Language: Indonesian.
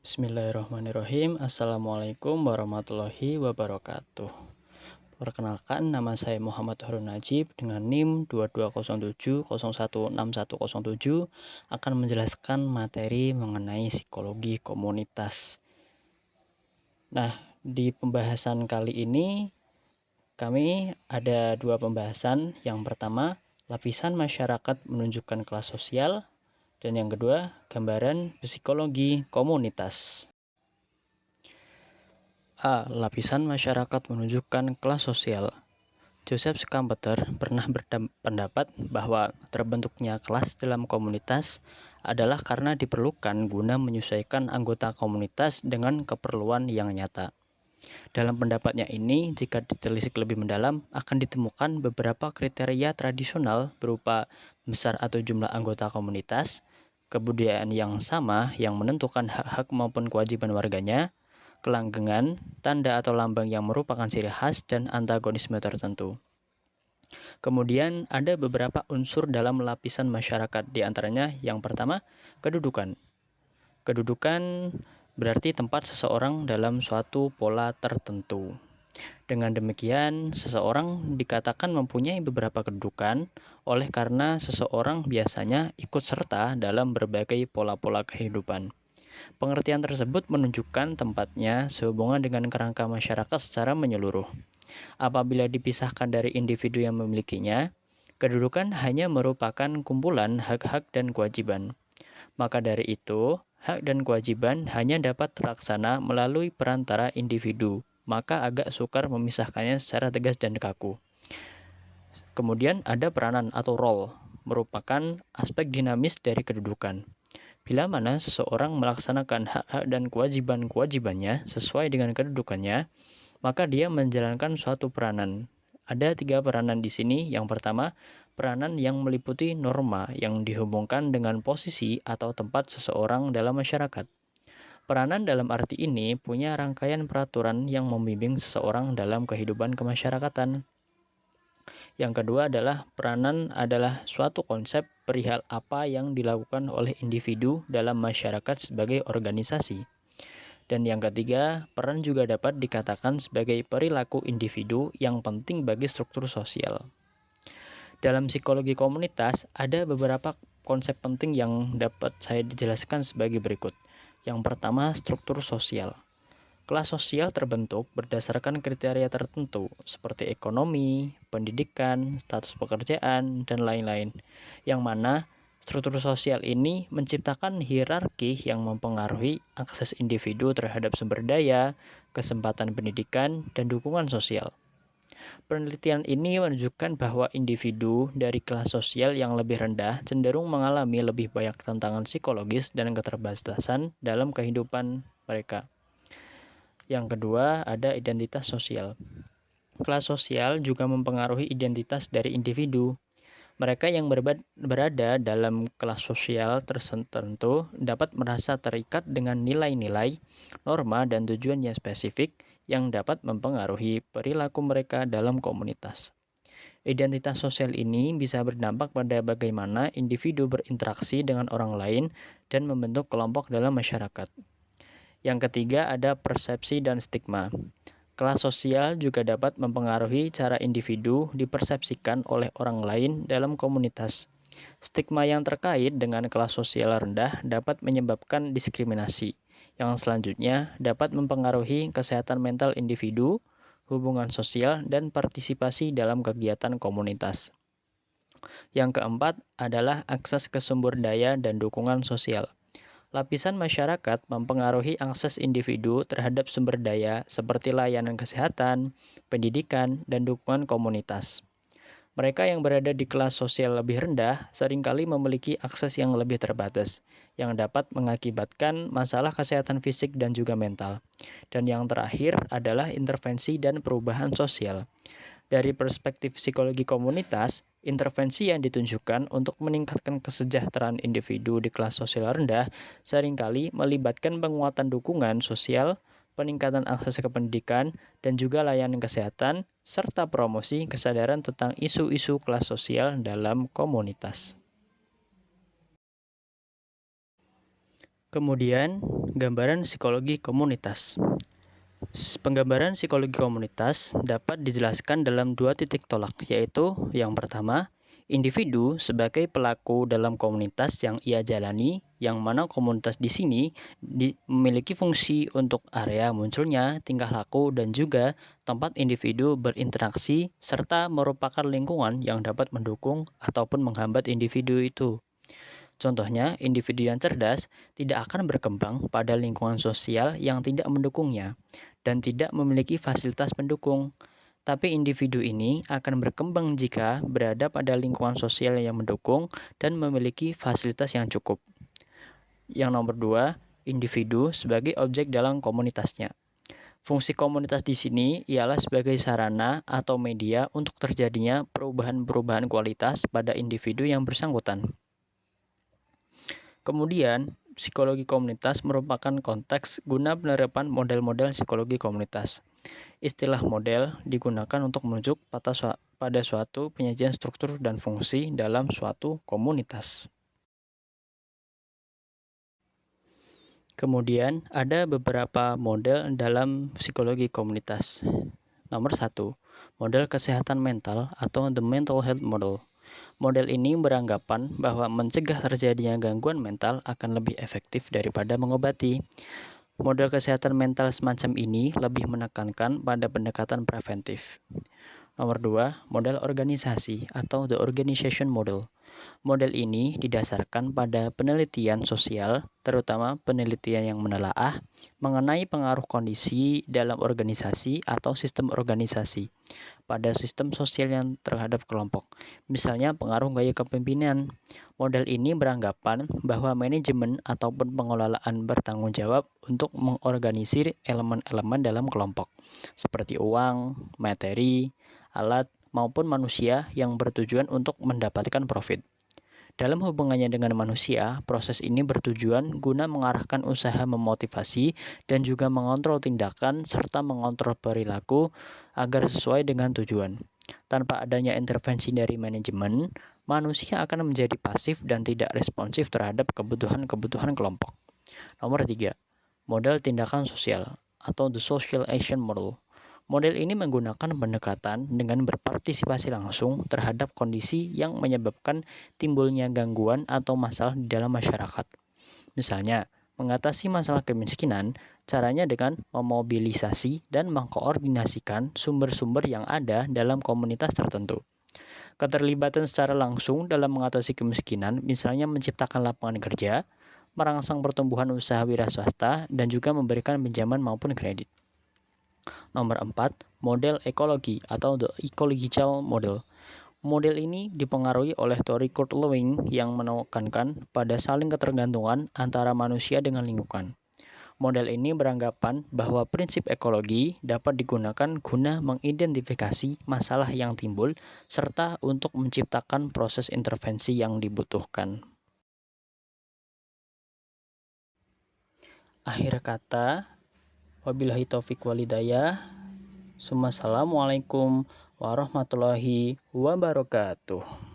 Bismillahirrahmanirrahim. Assalamualaikum warahmatullahi wabarakatuh. Perkenalkan, nama saya Muhammad Harun Najib dengan NIM 2207016107 akan menjelaskan materi mengenai psikologi komunitas. Nah, di pembahasan kali ini kami ada dua pembahasan. Yang pertama, lapisan masyarakat menunjukkan kelas sosial, dan yang kedua, gambaran psikologi komunitas. A. Lapisan masyarakat menunjukkan kelas sosial. Joseph Schumpeter pernah berpendapat bahwa terbentuknya kelas dalam komunitas adalah karena diperlukan guna menyesuaikan anggota komunitas dengan keperluan yang nyata. Dalam pendapatnya ini, jika ditelisik lebih mendalam, akan ditemukan beberapa kriteria tradisional berupa besar atau jumlah anggota komunitas, kebudayaan yang sama yang menentukan hak-hak maupun kewajiban warganya, kelanggengan, tanda atau lambang yang merupakan ciri khas, dan antagonisme tertentu. Kemudian ada beberapa unsur dalam lapisan masyarakat, di antaranya yang pertama, kedudukan. Kedudukan berarti tempat seseorang dalam suatu pola tertentu. Dengan demikian, seseorang dikatakan mempunyai beberapa kedudukan oleh karena seseorang biasanya ikut serta dalam berbagai pola-pola kehidupan. Pengertian tersebut menunjukkan tempatnya sehubungan dengan kerangka masyarakat secara menyeluruh. Apabila dipisahkan dari individu yang memilikinya, kedudukan hanya merupakan kumpulan hak-hak dan kewajiban. Maka dari itu, hak dan kewajiban hanya dapat terlaksana melalui perantara individu, maka agak sukar memisahkannya secara tegas dan kaku. Kemudian ada peranan atau role, merupakan aspek dinamis dari kedudukan. Bila mana seseorang melaksanakan hak-hak dan kewajiban-kewajibannya sesuai dengan kedudukannya, maka dia menjalankan suatu peranan. Ada 3 peranan di sini. Yang pertama, peranan yang meliputi norma yang dihubungkan dengan posisi atau tempat seseorang dalam masyarakat. Peranan dalam arti ini punya rangkaian peraturan yang membimbing seseorang dalam kehidupan kemasyarakatan. Yang kedua adalah peranan adalah suatu konsep perihal apa yang dilakukan oleh individu dalam masyarakat sebagai organisasi. Dan yang ketiga, peran juga dapat dikatakan sebagai perilaku individu yang penting bagi struktur sosial. Dalam psikologi komunitas, ada beberapa konsep penting yang dapat saya dijelaskan sebagai berikut. Yang pertama, struktur sosial. Kelas sosial terbentuk berdasarkan kriteria tertentu seperti ekonomi, pendidikan, status pekerjaan, dan lain-lain. Yang mana struktur sosial ini menciptakan hierarki yang mempengaruhi akses individu terhadap sumber daya, kesempatan pendidikan, dan dukungan sosial. Penelitian ini menunjukkan bahwa individu dari kelas sosial yang lebih rendah cenderung mengalami lebih banyak tantangan psikologis dan keterbatasan dalam kehidupan mereka. Yang kedua, ada identitas sosial. Kelas sosial juga mempengaruhi identitas dari individu. Mereka yang berada dalam kelas sosial tertentu dapat merasa terikat dengan nilai-nilai, norma, dan tujuan yang spesifik yang dapat mempengaruhi perilaku mereka dalam komunitas. Identitas sosial ini bisa berdampak pada bagaimana individu berinteraksi dengan orang lain dan membentuk kelompok dalam masyarakat. Yang ketiga ada persepsi dan stigma. Kelas sosial juga dapat mempengaruhi cara individu dipersepsikan oleh orang lain dalam komunitas. Stigma yang terkait dengan kelas sosial rendah dapat menyebabkan diskriminasi, yang selanjutnya dapat mempengaruhi kesehatan mental individu, hubungan sosial, dan partisipasi dalam kegiatan komunitas. Yang keempat adalah akses ke sumber daya dan dukungan sosial. Lapisan masyarakat mempengaruhi akses individu terhadap sumber daya seperti layanan kesehatan, pendidikan, dan dukungan komunitas. Mereka yang berada di kelas sosial lebih rendah seringkali memiliki akses yang lebih terbatas, yang dapat mengakibatkan masalah kesehatan fisik dan juga mental. Dan yang terakhir adalah intervensi dan perubahan sosial. Dari perspektif psikologi komunitas, intervensi yang ditunjukkan untuk meningkatkan kesejahteraan individu di kelas sosial rendah seringkali melibatkan penguatan dukungan sosial, peningkatan akses ke pendidikan, dan juga layanan kesehatan, serta promosi kesadaran tentang isu-isu kelas sosial dalam komunitas. Kemudian, gambaran psikologi komunitas. Penggambaran psikologi komunitas dapat dijelaskan dalam dua titik tolak, yaitu yang pertama, individu sebagai pelaku dalam komunitas yang ia jalani, yang mana komunitas di sini memiliki fungsi untuk area munculnya tingkah laku dan juga tempat individu berinteraksi, serta merupakan lingkungan yang dapat mendukung ataupun menghambat individu itu. Contohnya, individu yang cerdas tidak akan berkembang pada lingkungan sosial yang tidak mendukungnya dan tidak memiliki fasilitas pendukung. Tapi individu ini akan berkembang jika berada pada lingkungan sosial yang mendukung dan memiliki fasilitas yang cukup. Yang nomor 2, individu sebagai objek dalam komunitasnya. Fungsi komunitas di sini ialah sebagai sarana atau media untuk terjadinya perubahan-perubahan kualitas pada individu yang bersangkutan. Kemudian, psikologi komunitas merupakan konteks guna penerapan model-model psikologi komunitas. Istilah model digunakan untuk merujuk pada suatu penyajian struktur dan fungsi dalam suatu komunitas. Kemudian, ada beberapa model dalam psikologi komunitas. Nomor 1, model kesehatan mental atau the mental health model. Model ini beranggapan bahwa mencegah terjadinya gangguan mental akan lebih efektif daripada mengobati. Model kesehatan mental semacam ini lebih menekankan pada pendekatan preventif. Nomor 2, model organisasi atau the organization model. Model ini didasarkan pada penelitian sosial, terutama penelitian yang menelaah mengenai pengaruh kondisi dalam organisasi atau sistem organisasi pada sistem sosial yang terhadap kelompok. Misalnya pengaruh gaya kepemimpinan. Model ini beranggapan bahwa manajemen ataupun pengelolaan bertanggung jawab untuk mengorganisir elemen-elemen dalam kelompok, seperti uang, materi, alat, maupun manusia yang bertujuan untuk mendapatkan profit. Dalam hubungannya dengan manusia, proses ini bertujuan guna mengarahkan usaha memotivasi dan juga mengontrol tindakan serta mengontrol perilaku agar sesuai dengan tujuan. Tanpa adanya intervensi dari manajemen, manusia akan menjadi pasif dan tidak responsif terhadap kebutuhan-kebutuhan kelompok. Nomor 3, model tindakan sosial atau the social action model. Model ini menggunakan pendekatan dengan berpartisipasi langsung terhadap kondisi yang menyebabkan timbulnya gangguan atau masalah di dalam masyarakat. Misalnya, mengatasi masalah kemiskinan, caranya dengan memobilisasi dan mengkoordinasikan sumber-sumber yang ada dalam komunitas tertentu. Keterlibatan secara langsung dalam mengatasi kemiskinan, misalnya menciptakan lapangan kerja, merangsang pertumbuhan usaha wira swasta, dan juga memberikan pinjaman maupun kredit. Nomor 4, model ekologi atau the ecological model. Model ini dipengaruhi oleh teori Kurt Lewin yang menekankan pada saling ketergantungan antara manusia dengan lingkungan. Model ini beranggapan bahwa prinsip ekologi dapat digunakan guna mengidentifikasi masalah yang timbul serta untuk menciptakan proses intervensi yang dibutuhkan. Akhir kata, wabillahi taufiq walhidayah. Assalamualaikum warahmatullahi wabarakatuh.